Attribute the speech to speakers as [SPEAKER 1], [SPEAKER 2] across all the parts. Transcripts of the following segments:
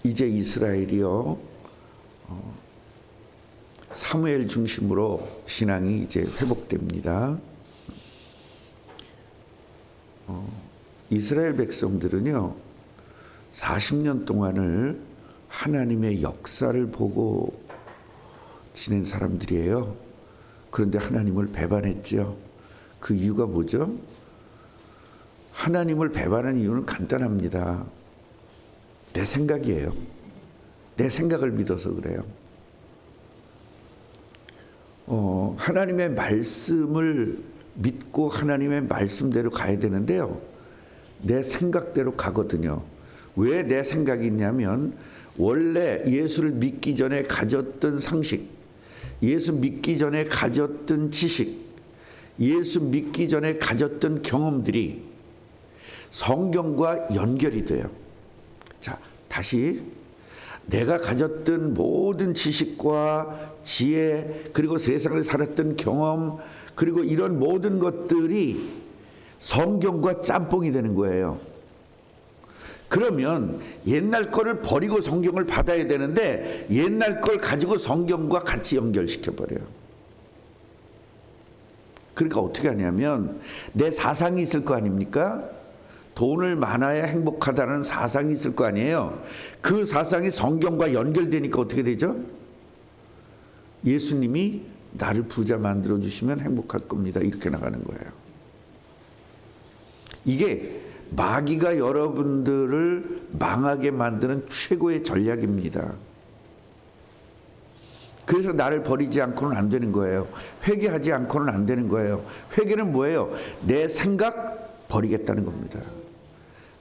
[SPEAKER 1] 이제 이스라엘이요, 사무엘 중심으로 신앙이 이제 회복됩니다. 이스라엘 백성들은요 40년 동안을 하나님의 역사를 보고 지낸 사람들이에요. 그런데 하나님을 배반했죠. 그 이유가 뭐죠? 하나님을 배반한 이유는 간단합니다. 내 생각이에요. 내 생각을 믿어서 그래요. 하나님의 말씀을 믿고 하나님의 말씀대로 가야 되는데요, 내 생각대로 가거든요. 왜 내 생각이 있냐면, 원래 예수를 믿기 전에 가졌던 상식, 예수 믿기 전에 가졌던 지식, 예수 믿기 전에 가졌던 경험들이 성경과 연결이 돼요. 자, 다시 내가 가졌던 모든 지식과 지혜, 그리고 세상을 살았던 경험, 그리고 이런 모든 것들이 성경과 짬뽕이 되는 거예요. 그러면 옛날 거를 버리고 성경을 받아야 되는데 옛날 걸 가지고 성경과 같이 연결시켜 버려요. 그러니까 어떻게 하냐면, 내 사상이 있을 거 아닙니까? 돈을 많아야 행복하다는 사상이 있을 거 아니에요. 그 사상이 성경과 연결되니까 어떻게 되죠? 예수님이 나를 부자 만들어 주시면 행복할 겁니다, 이렇게 나가는 거예요. 이게 마귀가 여러분들을 망하게 만드는 최고의 전략입니다. 그래서 나를 버리지 않고는 안 되는 거예요. 회개하지 않고는 안 되는 거예요. 회개는 뭐예요? 내 생각 버리겠다는 겁니다.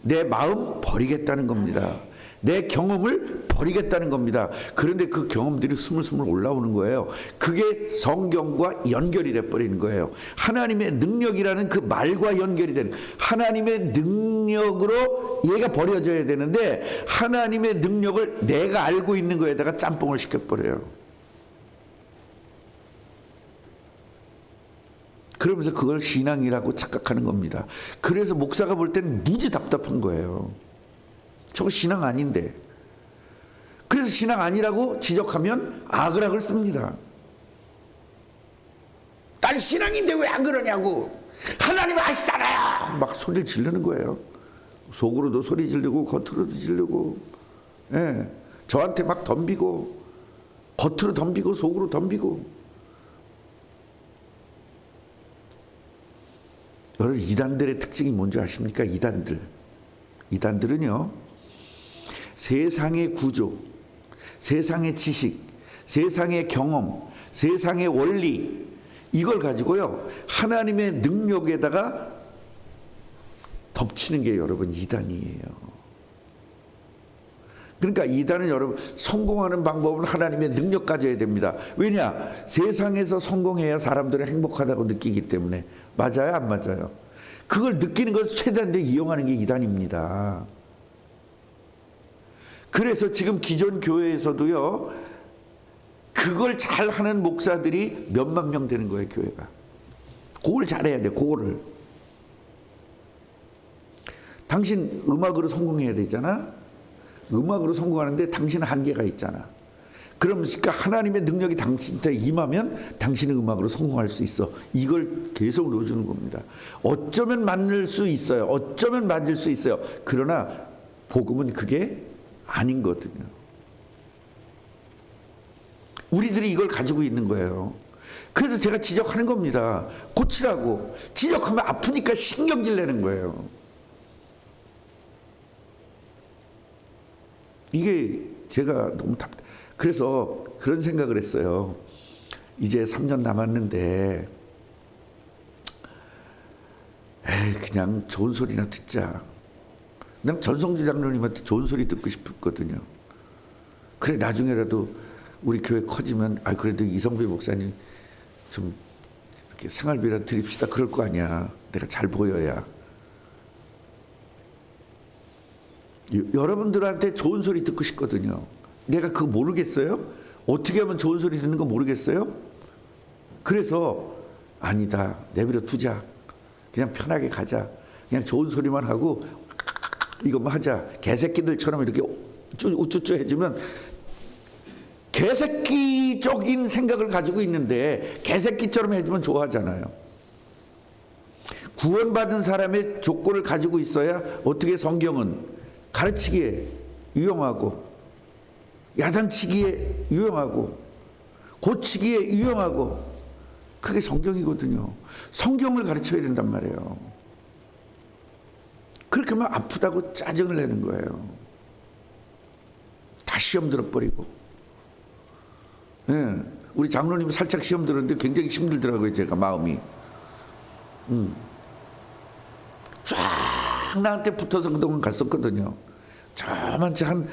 [SPEAKER 1] 내 마음 버리겠다는 겁니다. 내 경험을 버리겠다는 겁니다. 그런데 그 경험들이 스물스물 올라오는 거예요. 그게 성경과 연결이 돼버리는 거예요. 하나님의 능력이라는 그 말과 연결이 되는, 하나님의 능력으로 얘가 버려져야 되는데 하나님의 능력을 내가 알고 있는 거에다가 짬뽕을 시켜버려요. 그러면서 그걸 신앙이라고 착각하는 겁니다. 그래서 목사가 볼 때는 무지 답답한 거예요. 저거 신앙 아닌데. 그래서 신앙 아니라고 지적하면 악을 씁니다. 난 신앙인데 왜 안 그러냐고, 하나님 아시잖아요, 막 소리를 지르는 거예요. 속으로도 소리 지르고 겉으로도 지르고, 예, 저한테 막 덤비고, 겉으로 덤비고 속으로 덤비고. 여러분, 이단들의 특징이 뭔지 아십니까? 이단들은요 세상의 구조, 세상의 지식, 세상의 경험, 세상의 원리, 이걸 가지고요 하나님의 능력에다가 덮치는 게 여러분 이단이에요. 그러니까 이단은 여러분 성공하는 방법은 하나님의 능력 가져야 됩니다. 왜냐? 세상에서 성공해야 사람들은 행복하다고 느끼기 때문에. 맞아요, 안 맞아요? 그걸 느끼는 것을 최대한 이용하는 게 이단입니다. 그래서 지금 기존 교회에서도요 그걸 잘하는 목사들이 몇만 명 되는 거예요, 교회가. 그걸 잘해야 돼, 그거를. 당신 음악으로 성공해야 되잖아. 음악으로 성공하는데 당신은 한계가 있잖아. 그러니까 하나님의 능력이 당신한테 임하면 당신은 음악으로 성공할 수 있어. 이걸 계속 넣어주는 겁니다. 어쩌면 맞을 수 있어요. 어쩌면 맞을 수 있어요. 그러나 복음은 그게 아닌 거거든요. 우리들이 이걸 가지고 있는 거예요. 그래서 제가 지적하는 겁니다. 고치라고. 지적하면 아프니까 신경질 내는 거예요. 이게 제가 너무 그래서 그런 생각을 했어요. 이제 3년 남았는데 그냥 좋은 소리나 듣자. 난 전성주 장로님한테 좋은 소리 듣고 싶었거든요. 그래, 나중에라도 우리 교회 커지면 그래도 이성배 목사님 좀 이렇게 생활비라도 드립시다, 그럴 거 아니야. 내가 잘 보여야. 여러분들한테 좋은 소리 듣고 싶거든요. 내가 그거 모르겠어요? 어떻게 하면 좋은 소리 듣는 거 모르겠어요? 그래서 아니다, 내버려 두자. 그냥 편하게 가자. 그냥 좋은 소리만 하고 이것만 하자. 개새끼들처럼 이렇게 우쭈쭈 해주면 개새끼적인 생각을 가지고 있는데 개새끼처럼 해주면 좋아하잖아요. 구원받은 사람의 조건을 가지고 있어야 어떻게 성경은 가르치기에 유용하고 야단치기에 유용하고 고치기에 유용하고 그게 성경이거든요. 성경을 가르쳐야 된단 말이에요. 그렇게 하면 아프다고 짜증을 내는 거예요. 다 시험 들어버리고. 예, 우리 장로님 살짝 시험 들었는데 굉장히 힘들더라고요. 제가 마음이. 쫙 나한테 붙어서 그동안 갔었거든요. 저만치 한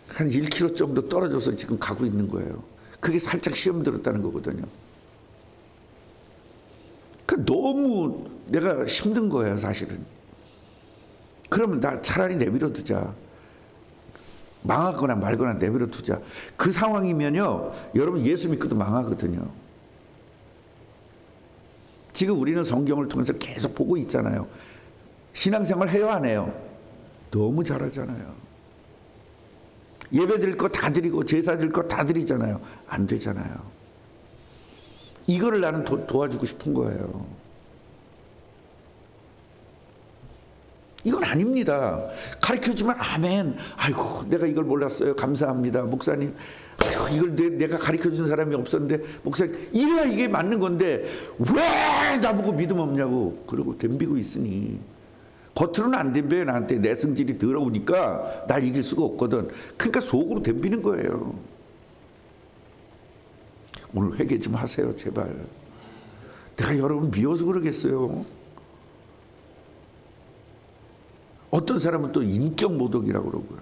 [SPEAKER 1] 1km 정도 떨어져서 지금 가고 있는 거예요. 그게 살짝 시험 들었다는 거거든요. 그 너무 내가 힘든 거예요, 사실은. 그러면 나 차라리 내버려 두자. 망하거나 말거나 내버려 두자. 그 상황이면요, 여러분 예수 믿고도 망하거든요. 지금 우리는 성경을 통해서 계속 보고 있잖아요. 신앙생활 해요, 안 해요? 너무 잘하잖아요. 예배 드릴 거 다 드리고 제사 드릴 거 다 드리잖아요. 안 되잖아요. 이거를 나는 도와주고 싶은 거예요. 이건 아닙니다. 가르쳐주면 아멘. 아이고 내가 이걸 몰랐어요. 감사합니다. 목사님. 아이고 이걸 내가 가르쳐준 사람이 없었는데 목사님 이래야 이게 맞는 건데 왜 나보고 믿음 없냐고 그러고 덤비고 있으니 겉으로는 안 덤벼요. 나한테 내 성질이 더러우니까 날 이길 수가 없거든. 그러니까 속으로 덤비는 거예요. 오늘 회개 좀 하세요 제발. 내가 여러분 미워서 그러겠어요. 어떤 사람은 또 인격 모독이라고 그러고요.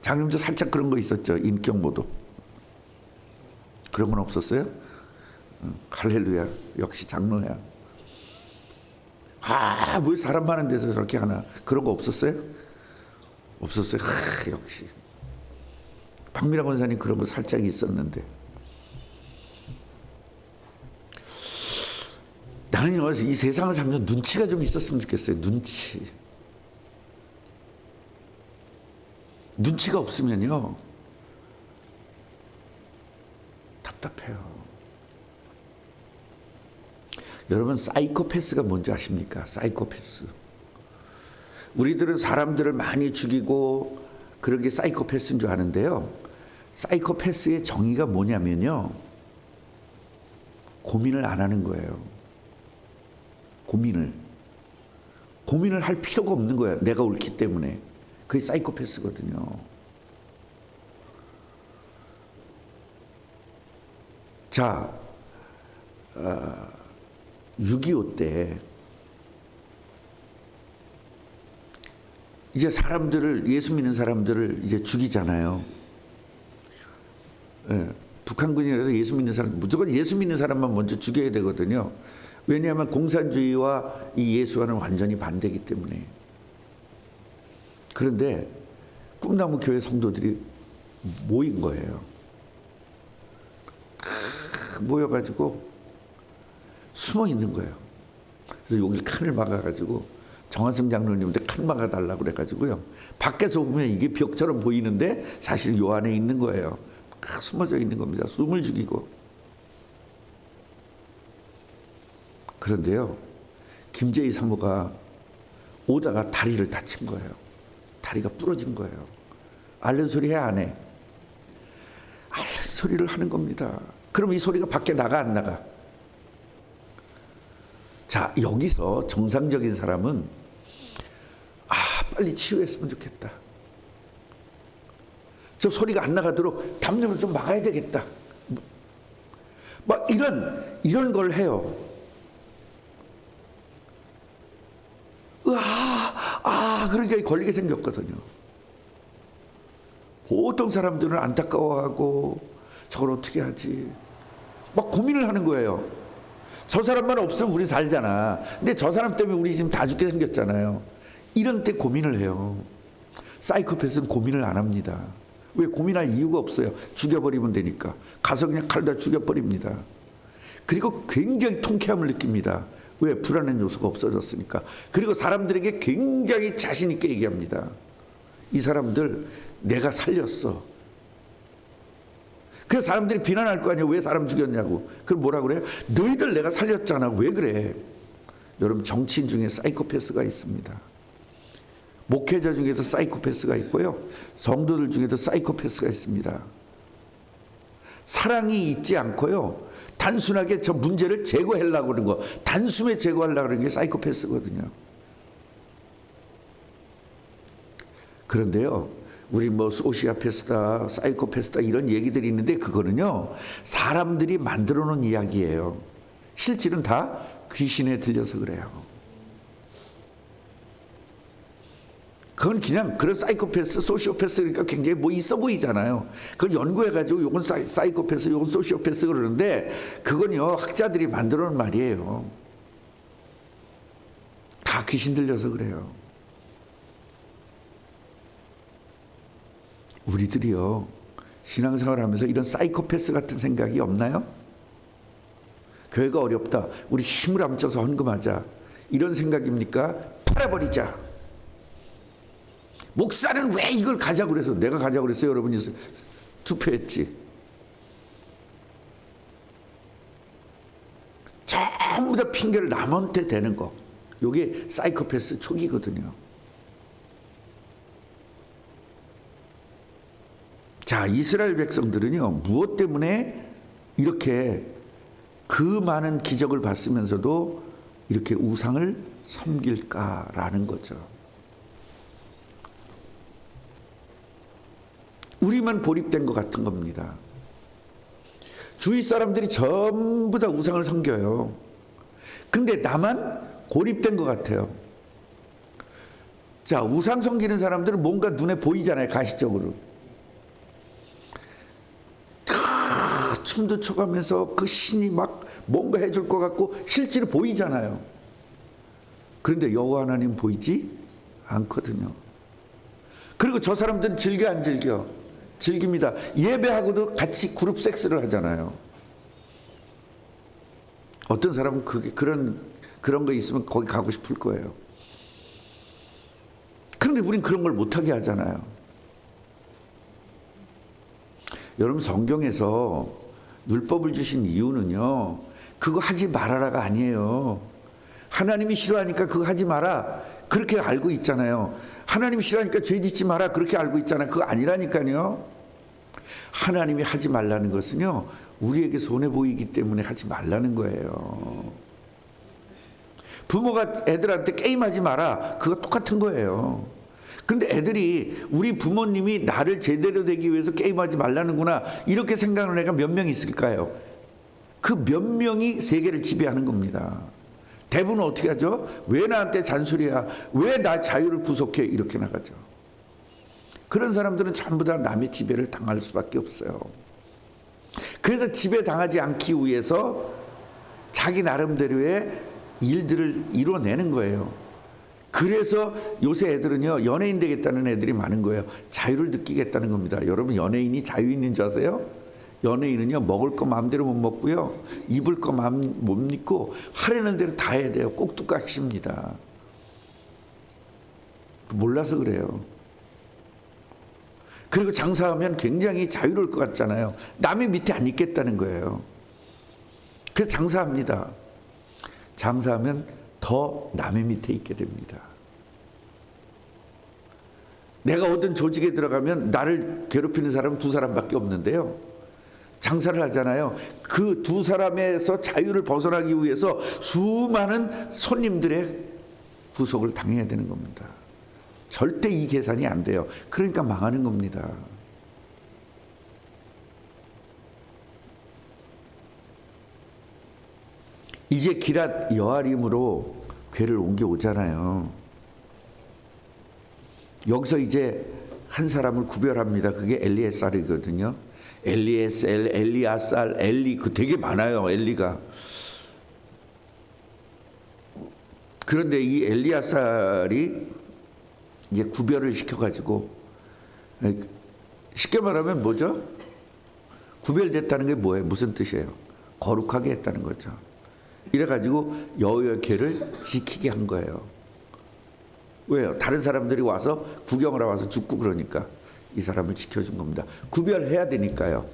[SPEAKER 1] 장님도 살짝 그런 거 있었죠. 인격 모독. 그런 건 없었어요? 할렐루야. 역시 장로야. 뭐 사람 많은 데서 저렇게 하나. 그런 거 없었어요? 없었어요. 역시. 박미라 권사님 그런 거 살짝 있었는데. 나는요, 이 세상을 살면서 눈치가 좀 있었으면 좋겠어요. 눈치가 없으면요, 답답해요. 여러분, 사이코패스가 뭔지 아십니까? 사이코패스. 우리들은 사람들을 많이 죽이고 그런 게 사이코패스인 줄 아는데요. 사이코패스의 정의가 뭐냐면요, 고민을 안 하는 거예요. 고민을 할 필요가 없는 거예요. 내가 옳기 때문에. 그게 사이코패스거든요. 자, 6.25 때 이제 사람들을, 예수 믿는 사람들을 이제 죽이잖아요. 예, 북한군이라서 예수 믿는 사람, 무조건 예수 믿는 사람만 먼저 죽여야 되거든요. 왜냐하면 공산주의와 이 예수와는 완전히 반대이기 때문에. 그런데 꿈나무 교회 성도들이 모인 거예요. 모여가지고 숨어 있는 거예요. 그래서 여기 칸을 막아가지고 정한승 장로님한테 칸 막아달라고 그래가지고요. 밖에서 보면 이게 벽처럼 보이는데 사실 요 안에 있는 거예요. 숨어져 있는 겁니다. 숨을 죽이고. 그런데요, 김재희 사모가 오다가 다리를 다친 거예요. 다리가 부러진 거예요. 앓는 소리 해, 안 해? 앓는 소리를 하는 겁니다. 그럼 이 소리가 밖에 나가, 안 나가? 자, 여기서 정상적인 사람은 빨리 치유했으면 좋겠다. 저 소리가 안 나가도록 담요를 좀 막아야 되겠다. 막 이런 걸 해요. 그러니까 걸리게 생겼거든요. 보통 사람들은 안타까워하고 저걸 어떻게 하지? 막 고민을 하는 거예요. 저 사람만 없으면 우리 살잖아. 근데 저 사람 때문에 우리 지금 다 죽게 생겼잖아요. 이런 때 고민을 해요. 사이코패스는 고민을 안 합니다. 왜? 고민할 이유가 없어요. 죽여버리면 되니까. 가서 그냥 칼다 죽여버립니다. 그리고 굉장히 통쾌함을 느낍니다. 왜? 불안한 요소가 없어졌으니까. 그리고 사람들에게 굉장히 자신 있게 얘기합니다. 이 사람들 내가 살렸어. 그래서 사람들이 비난할 거 아니에요. 왜 사람 죽였냐고. 그럼 뭐라 그래요? 너희들 내가 살렸잖아. 왜 그래? 여러분, 정치인 중에 사이코패스가 있습니다. 목회자 중에도 사이코패스가 있고요. 성도들 중에도 사이코패스가 있습니다. 사랑이 있지 않고요. 단순하게 저 문제를 제거하려고 그러는 거, 단숨에 제거하려고 그러는 게 사이코패스거든요. 그런데요, 우리 뭐 소시오패스다, 사이코패스다 이런 얘기들이 있는데 그거는요, 사람들이 만들어 놓은 이야기예요. 실질은 다 귀신에 들려서 그래요. 그건 그냥 그런 사이코패스, 소시오패스 그러니까 굉장히 뭐 있어 보이잖아요. 그걸 연구해가지고 요건 사이코패스, 요건 소시오패스 그러는데 그건요, 학자들이 만들어 놓은 말이에요. 다 귀신 들려서 그래요. 우리들이요, 신앙생활 하면서 이런 사이코패스 같은 생각이 없나요? 교회가 어렵다, 우리 힘을 합쳐서 헌금하자, 이런 생각입니까? 팔아버리자. 목사는 왜 이걸 가자고 그래서? 내가 가자고 그랬어요? 여러분이 투표했지. 전부 다 핑계를 남한테 대는 거, 이게 사이코패스 초기거든요. 자, 이스라엘 백성들은요, 무엇 때문에 이렇게 그 많은 기적을 봤으면서도 이렇게 우상을 섬길까라는 거죠. 우리만 고립된 것 같은 겁니다. 주위 사람들이 전부 다 우상을 섬겨요. 근데 나만 고립된 것 같아요. 자, 우상 섬기는 사람들은 뭔가 눈에 보이잖아요, 가시적으로. 춤도 춰가면서 그 신이 막 뭔가 해줄 것 같고 실제로 보이잖아요. 그런데 여호와 하나님 보이지 않거든요. 그리고 저 사람들은 즐겨 안 즐겨? 즐깁니다. 예배하고도 같이 그룹 섹스를 하잖아요. 어떤 사람은 그런 거 있으면 거기 가고 싶을 거예요. 그런데 우린 그런 걸 못하게 하잖아요. 여러분, 성경에서 율법을 주신 이유는요, 그거 하지 말아라가 아니에요. 하나님이 싫어하니까 그거 하지 마라, 그렇게 알고 있잖아요. 하나님이 싫어하니까 죄 짓지 마라, 그렇게 알고 있잖아요. 그거 아니라니까요. 하나님이 하지 말라는 것은요, 우리에게 손해 보이기 때문에 하지 말라는 거예요. 부모가 애들한테 게임하지 마라, 그거 똑같은 거예요. 근데 애들이 우리 부모님이 나를 제대로 되기 위해서 게임하지 말라는구나, 이렇게 생각하는 애가 몇 명 있을까요? 그 몇 명이 세계를 지배하는 겁니다. 대부분 어떻게 하죠? 왜 나한테 잔소리야? 왜 나 자유를 구속해? 이렇게 나가죠. 그런 사람들은 전부 다 남의 지배를 당할 수밖에 없어요. 그래서 지배당하지 않기 위해서 자기 나름대로의 일들을 이뤄내는 거예요. 그래서 요새 애들은요, 연예인 되겠다는 애들이 많은 거예요. 자유를 느끼겠다는 겁니다. 여러분, 연예인이 자유 있는 줄 아세요? 연예인은요, 먹을 거 마음대로 못 먹고요, 입을 거 마음 못 입고 하려는 대로 다 해야 돼요. 꼭두각시입니다. 몰라서 그래요. 그리고 장사하면 굉장히 자유로울 것 같잖아요. 남의 밑에 안 있겠다는 거예요. 그래서 장사합니다. 장사하면 더 남의 밑에 있게 됩니다. 내가 어떤 조직에 들어가면 나를 괴롭히는 사람은 두 사람밖에 없는데요, 장사를 하잖아요. 그 두 사람에서 자유를 벗어나기 위해서 수많은 손님들의 구속을 당해야 되는 겁니다. 절대 이 계산이 안 돼요. 그러니까 망하는 겁니다. 이제 기랏 여아림으로 궤를 옮겨오잖아요. 여기서 이제 한 사람을 구별합니다. 그게 엘리에살이거든요. 엘리에셀, 엘리아살, 엘리, 그 되게 많아요, 엘리가. 그런데 이 엘리아살이 이제 구별을 시켜가지고, 쉽게 말하면 뭐죠? 구별됐다는 게 뭐예요? 무슨 뜻이에요? 거룩하게 했다는 거죠. 이래가지고 여호와의 궤를 지키게 한 거예요. 왜요? 다른 사람들이 와서 구경을 와서 죽고 그러니까 이 사람을 지켜준 겁니다. 구별해야 되니까요.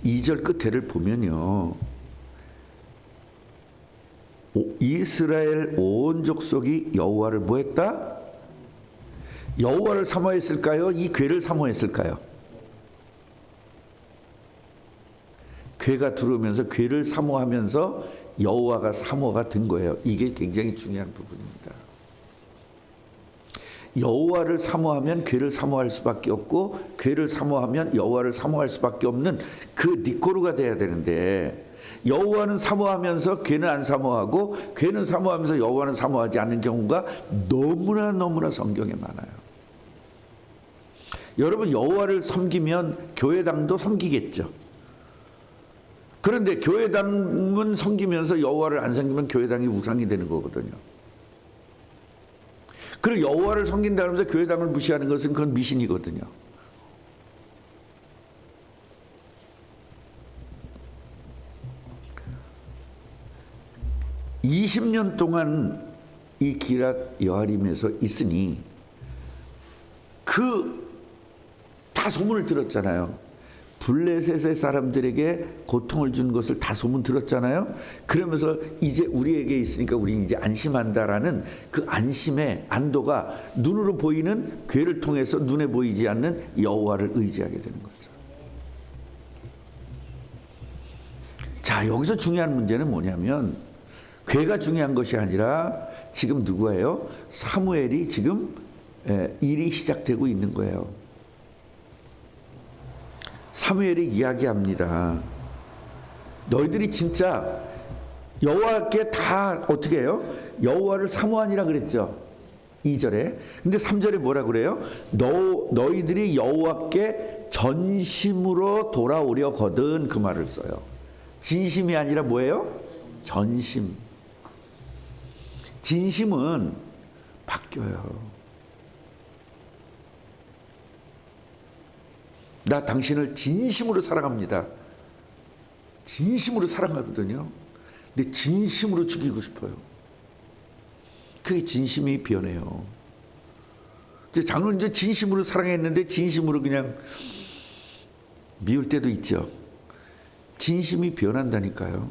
[SPEAKER 1] 2절 끝에를 보면요, 이스라엘 온 족속이 여호와를 뭐했다? 여호와를 사모했을까요? 이 괴를 사모했을까요? 괴가 들어오면서 괴를 사모하면서 여호와가 사모가 된 거예요. 이게 굉장히 중요한 부분입니다. 여호와를 사모하면 괴를 사모할 수밖에 없고, 괴를 사모하면 여호와를 사모할 수밖에 없는 그 니꼬르가 돼야 되는데, 여호와는 사모하면서 괴는 안 사모하고, 괴는 사모하면서 여호와는 사모하지 않는 경우가 너무나 성경에 많아요. 여러분, 여호와를 섬기면 교회당도 섬기겠죠. 그런데 교회당은 섬기면서 여호와를 안 섬기면 교회당이 우상이 되는 거거든요. 그리고 여호와를 섬긴다 그러면서 교회당을 무시하는 것은 그건 미신이거든요. (20년) 동안 이 기럇 여아림에서 있으니 다 소문을 들었잖아요. 블레셋의 사람들에게 고통을 준 것을 다 소문 들었잖아요. 그러면서 이제 우리에게 있으니까 우리는 이제 안심한다라는 그 안심의 안도가 눈으로 보이는 괴를 통해서 눈에 보이지 않는 여호와를 의지하게 되는 거죠. 자, 여기서 중요한 문제는 뭐냐면, 괴가 중요한 것이 아니라 지금 누구예요? 사무엘이 지금 일이 시작되고 있는 거예요. 사무엘이 이야기합니다. 너희들이 진짜 여호와께 다 어떻게 해요? 여호와를 사모하니라 그랬죠. 2절에. 근데 3절에 뭐라 그래요? 너희들이 여호와께 전심으로 돌아오려거든, 그 말을 써요. 진심이 아니라 뭐예요? 전심. 진심은 바뀌어요. 나 당신을 진심으로 사랑합니다. 진심으로 사랑하거든요. 근데 진심으로 죽이고 싶어요. 그게 진심이 변해요. 장로는 이제 진심으로 사랑했는데 진심으로 그냥 미울 때도 있죠. 진심이 변한다니까요.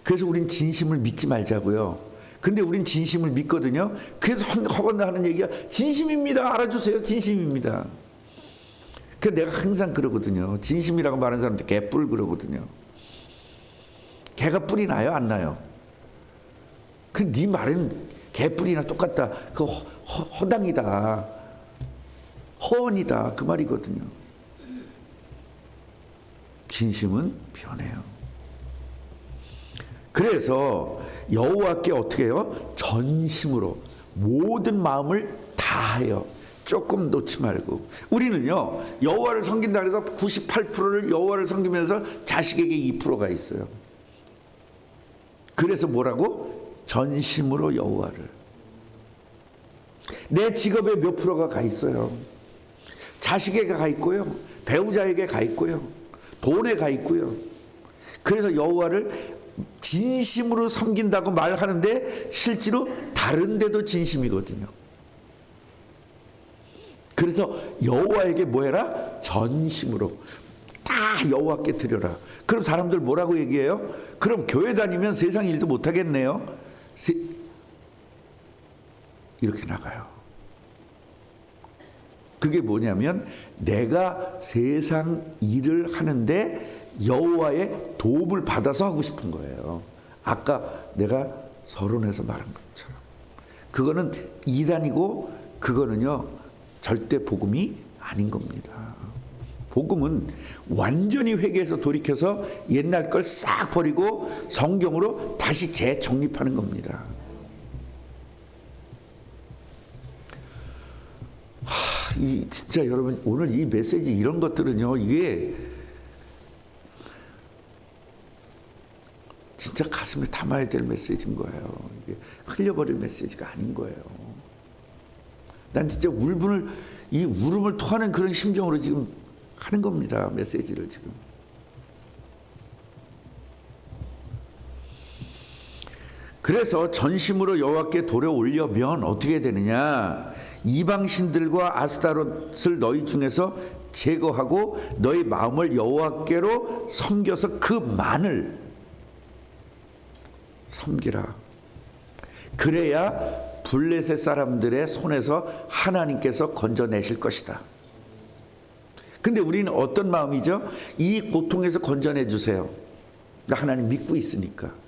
[SPEAKER 1] 그래서 우린 진심을 믿지 말자고요. 근데 우린 진심을 믿거든요. 그래서 허건나 하는 얘기가 진심입니다. 알아주세요. 진심입니다. 그 내가 항상 그러거든요. 진심이라고 말하는 사람한테 개뿔 그러거든요. 개가 뿔이 나요? 안 나요? 그 네 말은 개뿔이나 똑같다. 그 허당이다. 허언이다. 그 말이거든요. 진심은 변해요. 그래서 여호와께 어떻게 해요? 전심으로 모든 마음을 다하여, 조금 놓지 말고. 우리는요, 여호와를 섬긴다 해서 98%를 여호와를 섬기면서 자식에게 2%가 있어요. 그래서 뭐라고? 전심으로 여호와를. 내 직업에 몇 프로가 가 있어요. 자식에게 가 있고요, 배우자에게 가 있고요, 돈에 가 있고요. 그래서 여호와를 진심으로 섬긴다고 말하는데 실제로 다른 데도 진심이거든요. 그래서 여호와에게 뭐 해라? 전심으로 다 여호와께 드려라. 그럼 사람들 뭐라고 얘기해요? 그럼 교회 다니면 세상 일도 못 하겠네요. 이렇게 나가요. 그게 뭐냐면, 내가 세상 일을 하는데 여호와의 도움을 받아서 하고 싶은 거예요. 아까 내가 서론에서 말한 것처럼. 그거는 이단이고, 그거는요 절대 복음이 아닌 겁니다. 복음은 완전히 회개해서 돌이켜서 옛날 걸 싹 버리고 성경으로 다시 재정립하는 겁니다. 진짜 여러분, 오늘 이 메시지 이런 것들은요, 이게 진짜 가슴에 담아야 될 메시지인 거예요. 이게 흘려버릴 메시지가 아닌 거예요. 난 진짜 이 울음을 토하는 그런 심정으로 지금 하는 겁니다. 메시지를 지금. 그래서 전심으로 여호와께 돌에 올려면 어떻게 되느냐? 이방신들과 아스타롯을 너희 중에서 제거하고 너희 마음을 여호와께로 섬겨서 그만을 섬기라. 그래야 블레셋 사람들의 손에서 하나님께서 건져내실 것이다. 근데 우리는 어떤 마음이죠? 이 고통에서 건져내 주세요. 하나님 믿고 있으니까.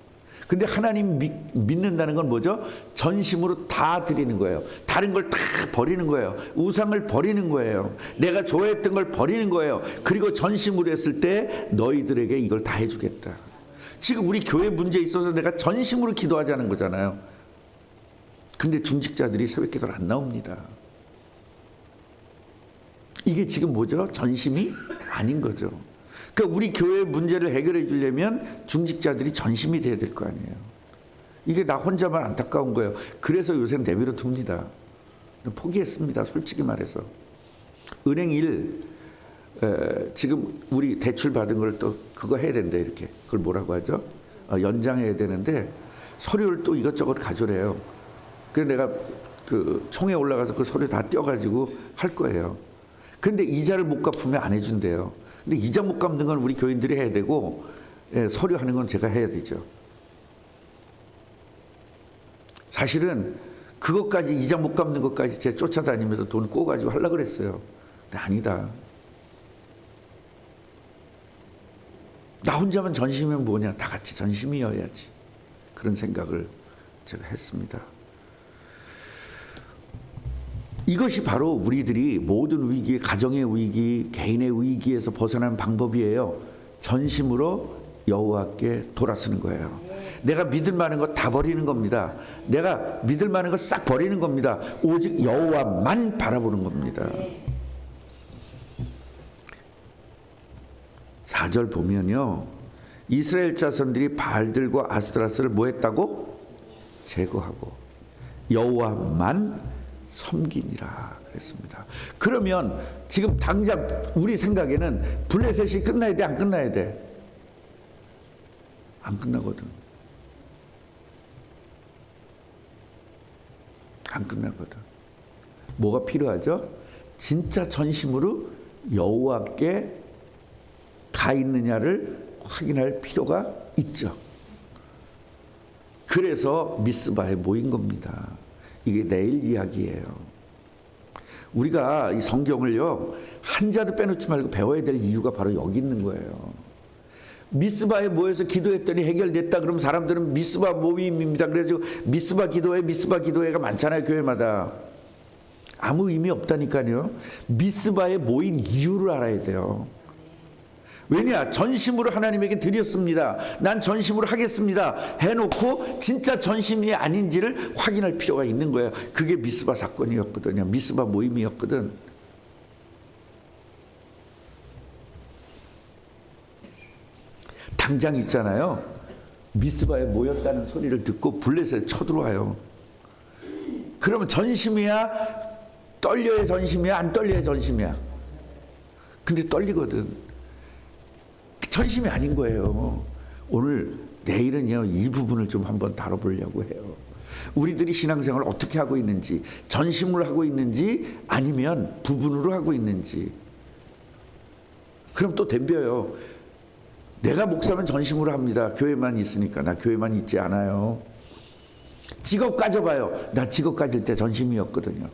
[SPEAKER 1] 근데 하나님 믿는다는 건 뭐죠? 전심으로 다 드리는 거예요. 다른 걸 다 버리는 거예요. 우상을 버리는 거예요. 내가 좋아했던 걸 버리는 거예요. 그리고 전심으로 했을 때 너희들에게 이걸 다 해주겠다. 지금 우리 교회 문제에 있어서 내가 전심으로 기도하자는 거잖아요. 근데 중직자들이 새벽 기도를 안 나옵니다. 이게 지금 뭐죠? 전심이 아닌 거죠. 그러니까 우리 교회 문제를 해결해 주려면 중직자들이 전심이 돼야 될 거 아니에요. 이게 나 혼자만 안타까운 거예요. 그래서 요새는 내버려 둡니다. 포기했습니다. 솔직히 말해서. 은행 일 지금 우리 대출 받은 걸 또 그거 해야 된대. 이렇게 그걸 뭐라고 하죠? 연장해야 되는데 서류를 또 이것저것 가져래요. 그래서 내가 그 총회 올라가서 그 서류 다 떼어가지고 할 거예요. 근데 이자를 못 갚으면 안 해준대요. 근데 이자 못 갚는 건 우리 교인들이 해야 되고, 서류 하는 건 제가 해야 되죠. 사실은 그것까지, 이자 못 갚는 것까지 제가 쫓아다니면서 돈 꼬가지고 하려고 그랬어요. 근데 아니다. 나 혼자만 전심이면 뭐냐. 다 같이 전심이어야지. 그런 생각을 제가 했습니다. 이것이 바로 우리들이 모든 위기, 가정의 위기, 개인의 위기에서 벗어나는 방법이에요. 전심으로 여호와께 돌아서는 거예요. 내가 믿을 만한 거 다 버리는 겁니다. 내가 믿을 만한 거 싹 버리는 겁니다. 오직 여호와만 바라보는 겁니다. 4절 보면요, 이스라엘 자손들이 바알들과 아스타롯을 뭐 했다고? 제거하고 여호와만 섬기니라 그랬습니다. 그러면 지금 당장 우리 생각에는 블레셋이 끝나야 돼, 안 끝나야 돼? 안 끝나거든. 안 끝나거든. 뭐가 필요하죠? 진짜 전심으로 여호와께 가 있느냐를 확인할 필요가 있죠. 그래서 미스바에 모인 겁니다. 이게 내일 이야기예요. 우리가 이 성경을요, 한자도 빼놓지 말고 배워야 될 이유가 바로 여기 있는 거예요. 미스바에 모여서 기도했더니 해결됐다 그러면 사람들은 미스바 모임입니다. 그래서 미스바 기도회가 많잖아요, 교회마다. 아무 의미 없다니까요. 미스바에 모인 이유를 알아야 돼요. 왜냐? 전심으로 하나님에게 드렸습니다. 난 전심으로 하겠습니다. 해놓고 진짜 전심이 아닌지를 확인할 필요가 있는 거예요. 그게 미스바 사건이었거든요. 미스바 모임이었거든. 당장 있잖아요. 미스바에 모였다는 소리를 듣고 블레셋에 쳐들어와요. 그러면 전심이야? 떨려야 전심이야? 안 떨려야 전심이야? 근데 떨리거든. 전심이 아닌 거예요. 오늘 내일은요, 이 부분을 좀 한번 다뤄보려고 해요. 우리들이 신앙생활을 어떻게 하고 있는지, 전심으로 하고 있는지 아니면 부분으로 하고 있는지. 그럼 또 덤벼요. 내가 목사면 전심으로 합니다. 교회만 있으니까. 나 교회만 있지 않아요. 직업 가져봐요. 나 직업 가질 때 전심이었거든요.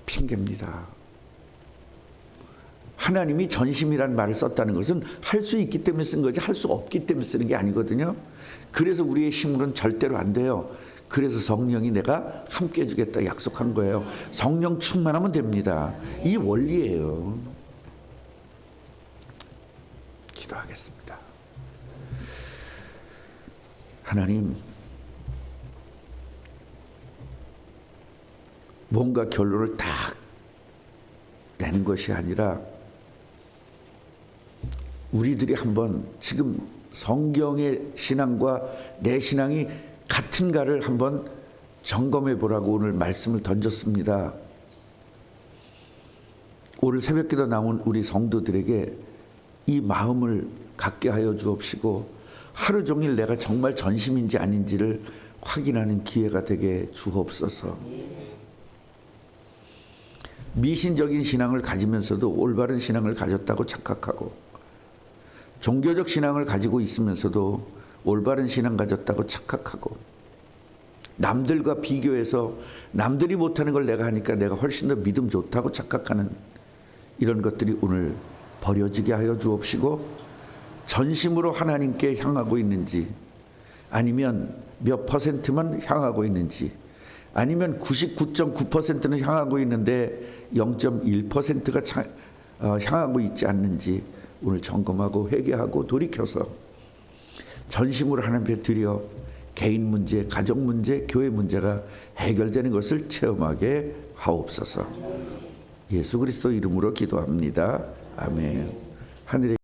[SPEAKER 1] 핑계입니다. 하나님이 전심이라는 말을 썼다는 것은 할 수 있기 때문에 쓴 거지 할 수 없기 때문에 쓰는 게 아니거든요. 그래서 우리의 힘으로는 절대로 안 돼요. 그래서 성령이 내가 함께 해주겠다 약속한 거예요. 성령 충만하면 됩니다. 이 원리예요. 기도하겠습니다. 하나님, 뭔가 결론을 딱 내는 것이 아니라 우리들이 한번 지금 성경의 신앙과 내 신앙이 같은가를 한번 점검해 보라고 오늘 말씀을 던졌습니다. 오늘 새벽기도 나온 우리 성도들에게 이 마음을 갖게 하여 주옵시고 하루 종일 내가 정말 전심인지 아닌지를 확인하는 기회가 되게 주옵소서. 미신적인 신앙을 가지면서도 올바른 신앙을 가졌다고 착각하고, 종교적 신앙을 가지고 있으면서도 올바른 신앙 가졌다고 착각하고, 남들과 비교해서 남들이 못하는 걸 내가 하니까 내가 훨씬 더 믿음 좋다고 착각하는 이런 것들이 오늘 버려지게 하여 주옵시고, 전심으로 하나님께 향하고 있는지, 아니면 몇 퍼센트만 향하고 있는지, 아니면 99.9%는 향하고 있는데 0.1%가 향하고 있지 않는지 오늘 점검하고 회개하고 돌이켜서 전심으로 하나님께 드려 개인 문제, 가족 문제, 교회 문제가 해결되는 것을 체험하게 하옵소서. 예수 그리스도 이름으로 기도합니다. 아멘. 하늘의